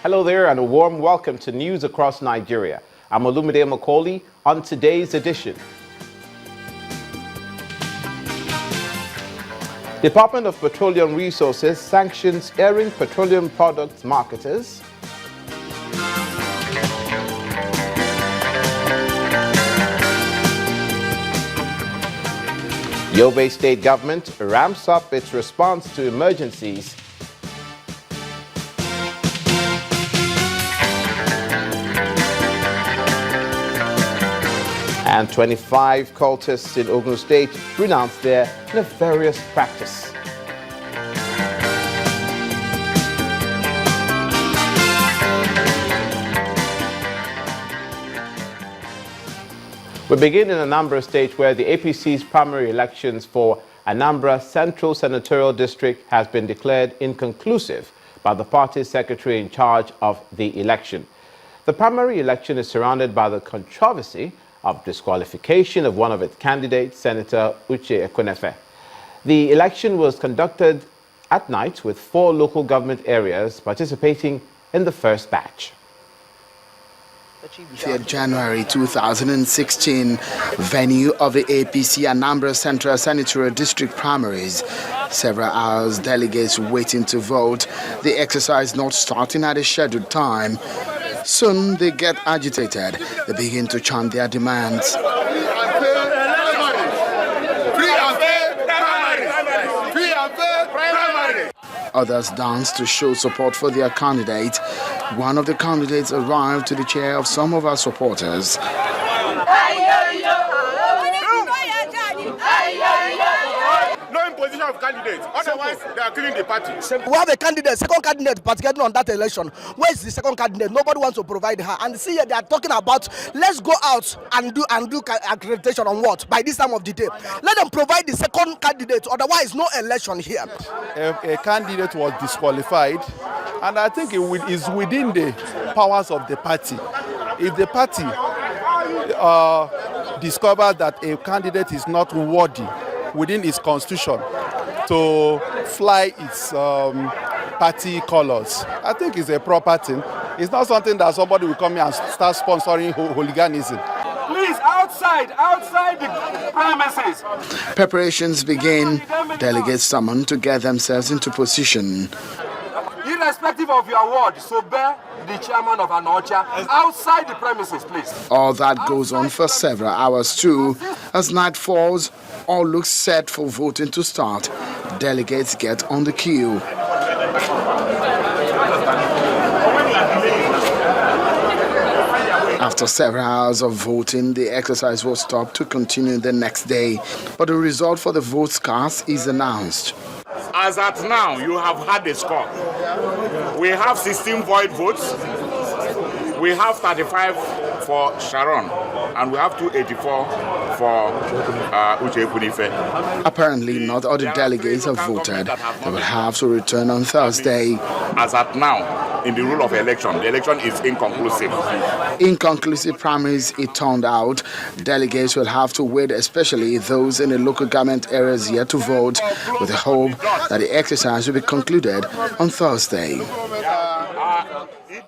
Hello there and a warm welcome to News Across Nigeria. I'm Olumide Macaulay on today's edition. Department of Petroleum Resources sanctions erring petroleum products marketers. Yobe State Government ramps up its response to emergencies. And 25 cultists in Ogun State renounced their nefarious practice. We begin in Anambra State, where the APC's primary elections for Anambra Central Senatorial District has been declared inconclusive by the party's secretary in charge of the election. The primary election is surrounded by the controversy of disqualification of one of its candidates, Senator Uche Ekwenefe. The election was conducted at night with 4 local government areas participating in the first batch. 5th January 2016, venue of the APC Anambra Central Senatorial District primaries. Several hours, delegates waiting to vote, the exercise not starting at a scheduled time. Soon they get agitated. They begin to chant their demands. Others dance to show support for their candidate. One of the candidates arrived to the chair of some of our supporters. Of candidates, otherwise they are killing the party. We have a candidate, second candidate, particularly on that election. Where is the second candidate? Nobody wants to provide her. And see, they are talking about let's go out and do accreditation on what? By this time of the day, let them provide the second candidate. Otherwise, no election here. A candidate was disqualified, and I think it is within the powers of the party. If the party discovers that a candidate is not worthy within its constitution to fly its party colors, I think it's a proper thing. It's not something that somebody will come here and start sponsoring hooliganism. Please, outside the premises. Preparations begin. Delegates summoned to get themselves into position. Irrespective of your ward, so bear the chairman of Anocha outside the premises, please. All that goes on for several hours too. As night falls, all looks set for voting to start. Delegates get on the queue. After several hours of voting, the exercise was stopped to continue the next day. But the result for the votes cast is announced. As at now, you have had a score. We have 16 void votes. We have 35 for Sharon, and we have 284 for Uche Ekwenefe. Apparently, not all the delegates have voted. They will have to return on Thursday. As at now, in the rule of election, the election is inconclusive. Inconclusive primaries, it turned out. Delegates will have to wait, especially those in the local government areas yet to vote, with the hope that the exercise will be concluded on Thursday.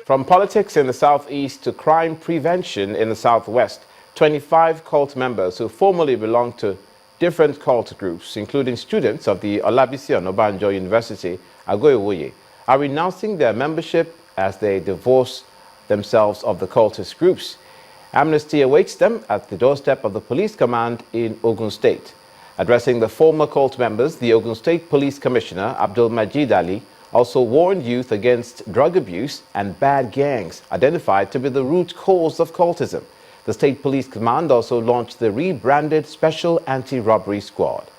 From politics in the southeast to crime prevention in the southwest, 25 cult members who formerly belonged to different cult groups, including students of the Olabisi Onabanjo University, Agoiwoye, are renouncing their membership as they divorce themselves of the cultist groups. Amnesty awaits them at the doorstep of the police command in Ogun State. Addressing the former cult members, the Ogun State Police Commissioner, Abdul Majid Ali, also warned youth against drug abuse and bad gangs, identified to be the root cause of cultism. The State Police Command also launched the rebranded Special Anti-Robbery Squad.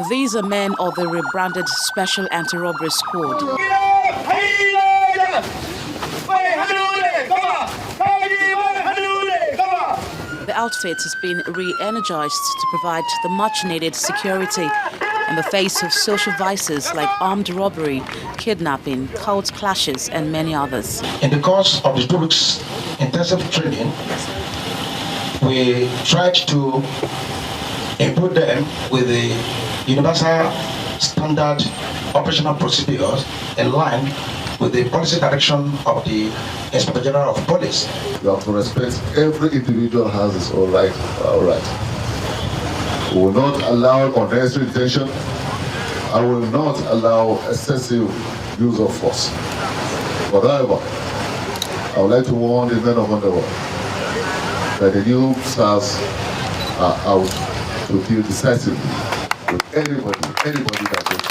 These are men of the rebranded Special Anti-Robbery Squad. The outfit has been re-energized to provide the much-needed security in the face of social vices like armed robbery, kidnapping, cult clashes, and many others. In the course of the 2 weeks intensive training, we tried to input them with the universal standard operational procedures in line with the policy direction of the Inspector General of Police. You have to respect every individual has his own right. We will not allow unnecessary detention. I will not allow excessive use of force. But however, I would like to warn the men of underworld that the new SARS are out to deal decisively with anybody that goes.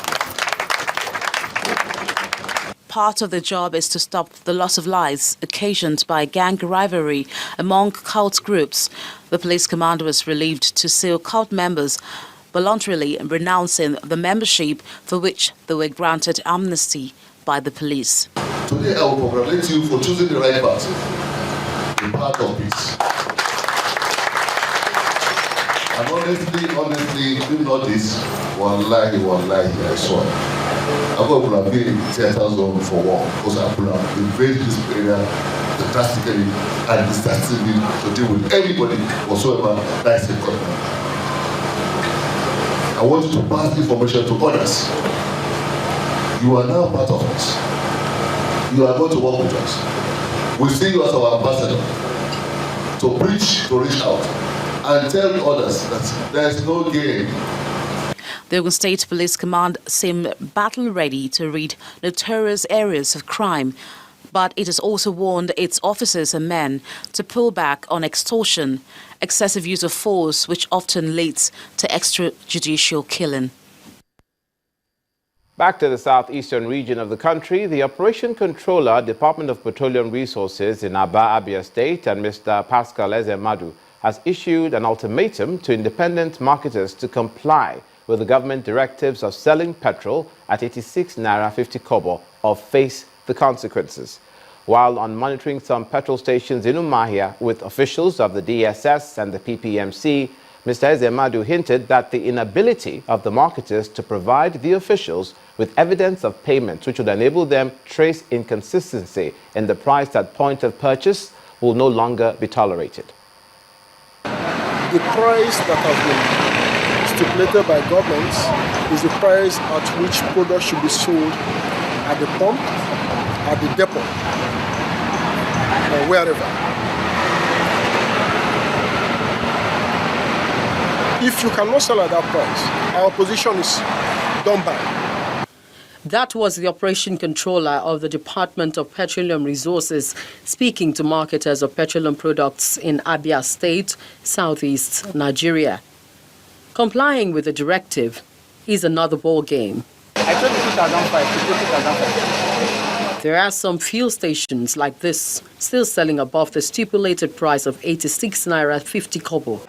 Part of the job is to stop the loss of lives occasioned by gang rivalry among cult groups. The police commander was relieved to see cult members voluntarily renouncing the membership for which they were granted amnesty by the police. Today I will congratulate you for choosing the right path, the path of peace. And honestly, doing all this, wallahi, I swear. I would have been in theater zone for war because I would have invaded this area drastically and decisively to deal with anybody whatsoever that is in contact. I want you to pass information to others. You are now part of us. You are going to work with us. We see you as our ambassador to preach, to reach out, and tell others that there is no gain. The Ogun State Police Command seem battle-ready to rid notorious areas of crime, but it has also warned its officers and men to pull back on extortion, excessive use of force, which often leads to extrajudicial killing. Back to the southeastern region of the country, the Operation Controller, Department of Petroleum Resources in Aba, Abia State, and Mr. Pascal Ezemadu has issued an ultimatum to independent marketers to comply with the government directives of selling petrol at 86 naira 50 kobo or face the consequences. While on monitoring some petrol stations in Umuahia with officials of the DSS and the PPMC, Mr. Ezemadu hinted that the inability of the marketers to provide the officials with evidence of payment which would enable them trace inconsistency in the price at point of purchase will no longer be tolerated. The price that has been stipulated by governments is the price at which products should be sold at the pump, at the depot, or wherever. If you cannot sell at that price, our position is done by. That was the operation controller of the Department of Petroleum Resources speaking to marketers of petroleum products in Abia State, southeast Nigeria. Complying with the directive is another ball game. I told you 2005, 2005. There are some fuel stations like this still selling above the stipulated price of 86 naira 50 kobo.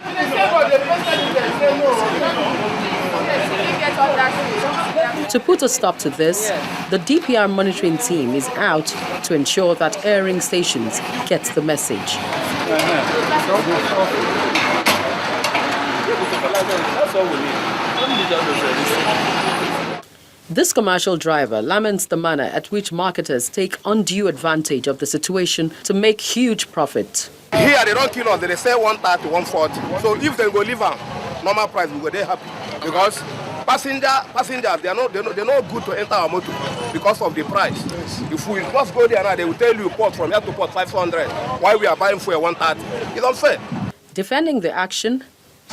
To put a stop to this, the DPR monitoring team is out to ensure that airing stations get the message. This commercial driver laments the manner at which marketers take undue advantage of the situation to make huge profit. Here they don't kill us, they say 130, 140. So if they go live on normal price, we go there happy. Because passengers, they're not good to enter our motor because of the price. If we just go there now, they will tell you port from here to port 500. Why we are buying for 130? It's unfair. Defending the action,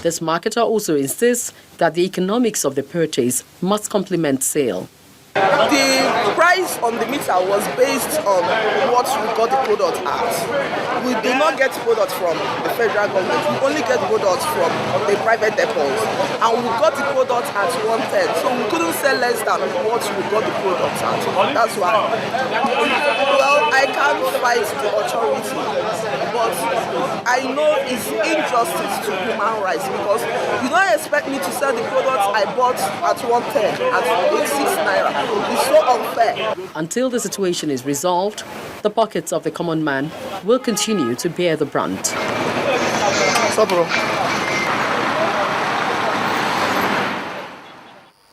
this marketer also insists that the economics of the purchase must complement sale. The price on the meter was based on what we got the product at. We do not get products from the federal government. We only get products from the private depots. And we got the product at 110. So we couldn't sell less than what we got the product at. That's why. Well, I can't fight the authority. But I know it's injustice to human rights because you don't expect me to sell the products I bought at 110 at 86 naira. It's so unfair. Until the situation is resolved, the pockets of the common man will continue to bear the brunt.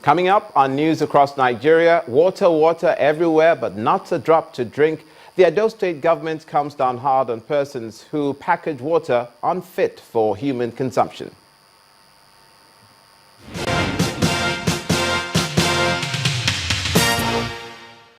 Coming up on News Across Nigeria, water everywhere, but not a drop to drink. The Edo State government comes down hard on persons who package water unfit for human consumption.